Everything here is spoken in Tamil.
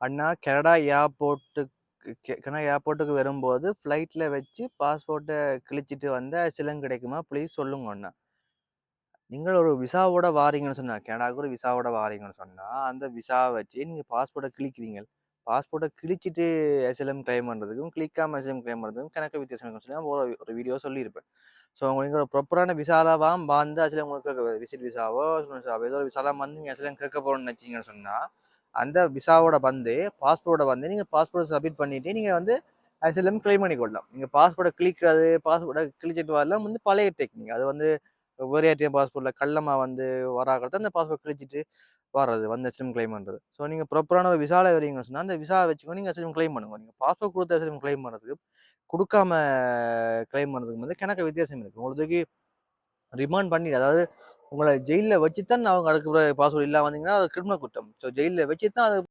அண்ணா கனடா ஏர்போர்ட்டுக்கு வரும்போது ஃப்ளைட்ல வச்சு பாஸ்போர்ட்டை கிழிச்சிட்டு வந்த அசிலம் கிடைக்குமா ப்ளீஸ் சொல்லுங்க அண்ணா. நீங்கள் ஒரு விசாவோட வாரீங்கன்னு சொன்னா கனடாவுக்கு ஒரு விசாவோட வாரீங்கன்னு சொன்னா அந்த விசாவை வச்சு நீங்க பாஸ்போர்ட்டை கிழிக்கிறீங்க. பாஸ்போர்ட்டை கிழிச்சிட்டு அசிலம் கிளைம் பண்றதுக்கும் கிளிக்காம அசிலம் கிளைம் பண்றதுக்கும் கணக்கு வித்தியாசம் இருக்குன்னு சொல்லி நான் ஒரு வீடியோ சொல்லியிருப்பேன். ஸோ உங்களுக்கு ஒரு ப்ராப்பரான விசாலாவாம் வந்து அசிலம் உங்களுக்கு விசிட் விசாவோ விசாவோ ஏதோ ஒரு விசாலாம் வந்து நீங்கள் அசிலம் கேட்க போறோம்னு நினைச்சீங்கன்னு சொன்னா அந்த விசாவோட வந்து பாஸ்போர்ட்டை வந்து நீங்கள் பாஸ்போர்ட் சப்மிட் பண்ணிட்டு நீங்கள் வந்து அசிலம் கிளைம் பண்ணி கொள்ளலாம். நீங்கள் பாஸ்போர்ட்டை கிளிக்கிறது பாஸ்போர்ட்டை கிழிச்சிட்டு வரலாம் வந்து பழைய டெக்னிக். அது வந்து ஒரே ஏடிஎம் பாஸ்போர்ட்ல கள்ளமா வந்து வராக்கிறது அந்த பாஸ்போர்ட் கிழிச்சிட்டு வர்றது வந்து அசிலம் கிளைம் பண்றது. ஸோ நீங்க ப்ராப்பரான ஒரு விசால வரீங்கன்னு சொன்னா அந்த விசா வச்சுக்கோ நீங்க அசிலம் கிளைம் பண்ணுங்க. நீங்க பாஸ்போர்ட் கொடுத்த அசிலம் கிளைம் பண்றதுக்கு கொடுக்காம கிளைம் பண்றதுக்கு வந்து கணக்கு வித்தியாசம் இருக்கு. உங்களுக்கு ரிமாண்ட் பண்ணி அதாவது உங்களை ஜெயிலில் வச்சு தான் அவங்க அதுக்கு பாஸ்போர்ட் இல்லாம வந்தீங்கன்னா அது கிரிமினல் குற்றம். ஸோ ஜெயிலில் வச்சு தான் அது